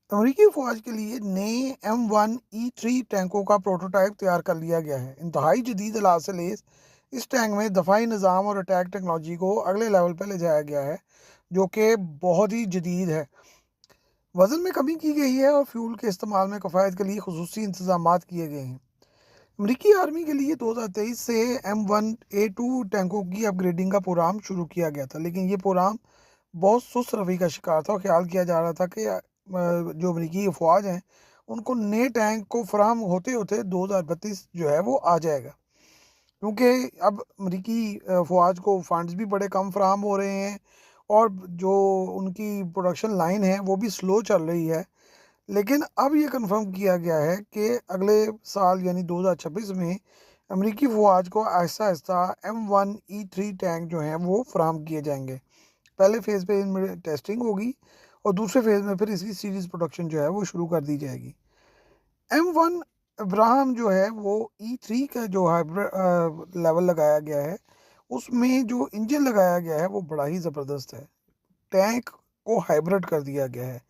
अमेरिकी फ़ौज के लिए नए M1E3 टैंकों का प्रोटोटाइप तैयार कर लिया गया है। इंतहाई जदीद अलात से लैस इस टैंक में दफाई निज़ाम और अटैक टेक्नोलॉजी को अगले लेवल पर ले जाया गया है, जो कि बहुत ही जदीद है। वज़न में कमी की गई है और फ्यूल के इस्तेमाल में कफ़ायत के लिए खसूसी इंतजाम किए गए हैं। अमरीकी आर्मी के लिए 2023 से M1A2 टैंकों की अपग्रेडिंग का प्रोग्राम शुरू किया गया था, लेकिन ये प्रोग्राम बहुत सुस्त रवि का शिकार था और ख्याल किया जा रहा था कि जो अमरीकी अफवाज हैं उनको नए टैंक को फराहम होते होते 2032 जो है वो आ जाएगा, क्योंकि अब अमरीकी अफवाज को फंड्स भी बड़े कम फराहम हो रहे हैं और जो उनकी प्रोडक्शन लाइन है वो भी स्लो चल रही है। लेकिन अब ये कंफर्म किया गया है कि अगले साल यानी 2026 में अमरीकी फ़ौज को आहिस्ता आहिस्ता M1E3 टैंक जो हैं वो फराहम किए जाएंगे। पहले फेज़ पे इनमें टेस्टिंग होगी और दूसरे फेज़ में फिर इसकी सीरीज़ प्रोडक्शन जो है वो शुरू कर दी जाएगी। M1 अब्राहम जो है वो E3 का जो हाइब्रिड लेवल लगाया गया है, उसमें जो इंजन लगाया गया है वो बड़ा ही ज़बरदस्त है। टैंक को हाइब्रिड कर दिया गया है।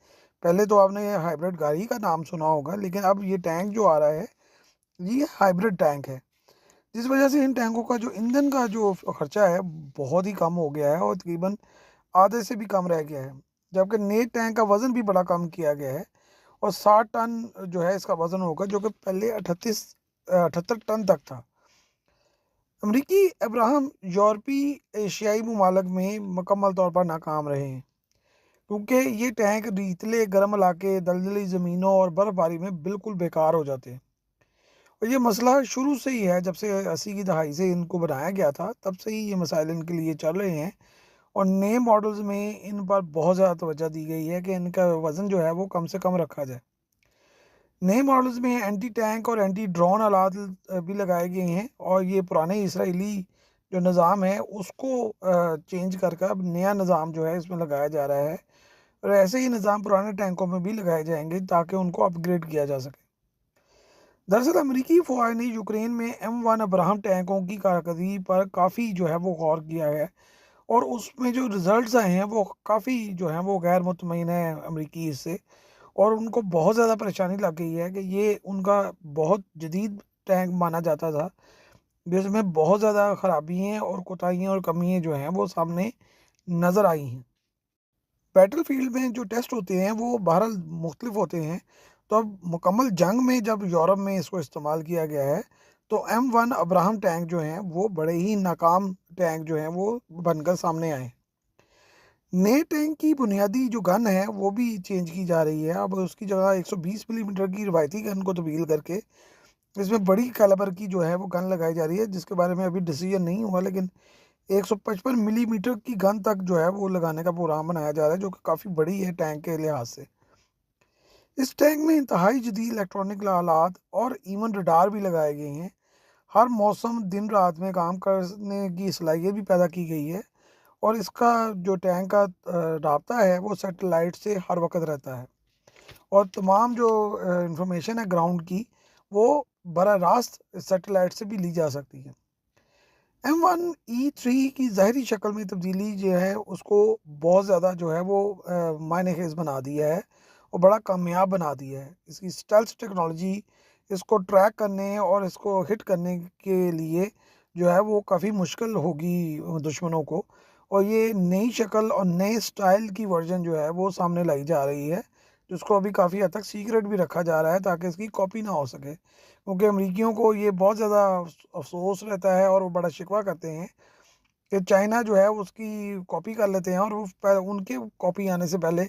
पहले तो आपने ये हाइब्रिड गाड़ी का नाम सुना होगा, लेकिन अब ये टैंक जो आ रहा है ये हाइब्रिड टैंक है, जिस वजह से इन टैंकों का जो ईंधन का जो खर्चा है बहुत ही कम हो गया है और तकरीबन आधे से भी कम रह गया है। जबकि नए टैंक का वज़न भी बड़ा कम किया गया है और 60 टन जो है इसका वज़न होगा, जो कि पहले 78 टन तक था। अमरीकी अब्राहम यूरोपीय एशियाई ममालिक में मुकम्मल तौर पर नाकाम रहे हैं, क्योंकि ये टैंक रेतीले गर्म इलाके, दलदली ज़मीनों और बर्फबारी में बिल्कुल बेकार हो जाते हैं। और ये मसला शुरू से ही है, जब से 80 की दहाई से इनको बनाया गया था तब से ही ये मसाइल इनके लिए चल रहे हैं और नए मॉडल्स में इन पर बहुत ज़्यादा तवज्जो दी गई है कि इनका वज़न जो है वो कम से कम रखा जाए। नए मॉडल्स में एंटी टैंक और एंटी ड्रोन आलात भी लगाए गए हैं और ये पुराने इसराइली जो निज़ाम है उसको चेंज करके अब नया निज़ाम जो है इसमें लगाया जा रहा है और ऐसे ही निज़ाम पुराने टैंकों में भी लगाए जाएंगे ताकि उनको अपग्रेड किया जा सके। दरअसल अमेरिकी फ़ौज ने यूक्रेन में M1 अब्राहम टैंकों की कारकर्दगी पर काफ़ी जो है वो गौर किया है और उसमें जो रिज़ल्ट्स आए हैं वो काफ़ी जो हैं वो गैर मुतमईन है अमरीकी इससे, और उनको बहुत ज़्यादा परेशानी लग गई है कि ये उनका बहुत जदीद टैंक माना जाता था, जिसमें बहुत ज़्यादा ख़राबियाँ और कोताहियाँ और कमियाँ जो हैं वो सामने नज़र आई हैं। बैटलफ़ील्ड में जो टेस्ट होते हैं वो बहरहाल मुख्तलिफ होते हैं, तो अब मुकम्मल जंग में जब यूरोप में इसको इस्तेमाल किया गया है तो M1 अब्राहम टैंक जो हैं वो बड़े ही नाकाम टैंक जो हैं वो बनकर सामने आए। नए टैंक की बुनियादी जो गन है वो भी चेंज की जा रही है। अब उसकी जगह 120 मिलीमीटर की रिवायती गन को तब्दील करके इसमें बड़ी कैलिबर की जो है वो गन लगाई जा रही है, जिसके बारे में अभी डिसीजन नहीं हुआ, लेकिन 155 मिलीमीटर की गन तक जो है वो लगाने का प्रोग्राम बनाया जा रहा है, जो कि काफ़ी बड़ी है टैंक के लिहाज से। इस टैंक में इंतहाई जदीद इलेक्ट्रॉनिक आलात और इवन रडार भी लगाए गए हैं। हर मौसम दिन रात में काम करने की सलाहियत भी पैदा की गई है और इसका जो टैंक का राब्ता है वो सैटेलाइट से हर वक्त रहता है और तमाम जो इंफॉर्मेशन है ग्राउंड की वो बराह रास्त सैटेलाइट से भी ली जा सकती है। M1E3 की ज़ाहरी शक्ल में तब्दीली जो है उसको बहुत ज़्यादा जो है वो मायने खेज़ बना दिया है और बड़ा कामयाब बना दिया है। इसकी स्टेल्थ टेक्नोलॉजी इसको ट्रैक करने और इसको हिट करने के लिए जो है वो काफ़ी मुश्किल होगी दुश्मनों को, और ये नई शक्ल और नए स्टाइल की वर्जन जो है वो सामने लाई जा रही है, जिसको अभी काफ़ी हद तक सीक्रेट भी रखा जा रहा है ताकि इसकी कॉपी ना हो सके, क्योंकि अमरीकियों को ये बहुत ज़्यादा अफ़सोस रहता है और वो बड़ा शिकवा करते हैं कि चाइना जो है उसकी कॉपी कर लेते हैं और वो उनके कॉपी आने से पहले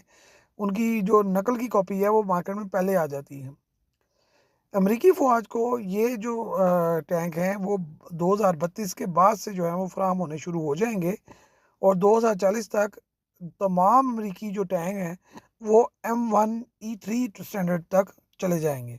उनकी जो नकल की कॉपी है वो मार्केट में पहले आ जाती है। अमरीकी फ़ौज को ये जो टैंक हैं वो 2032 के बाद से जो है वो फ़राहम होने शुरू हो जाएंगे और 2040 तक तमाम अमरीकी जो टैंक हैं वो M1E3 स्टैंडर्ड तक चले जाएंगे।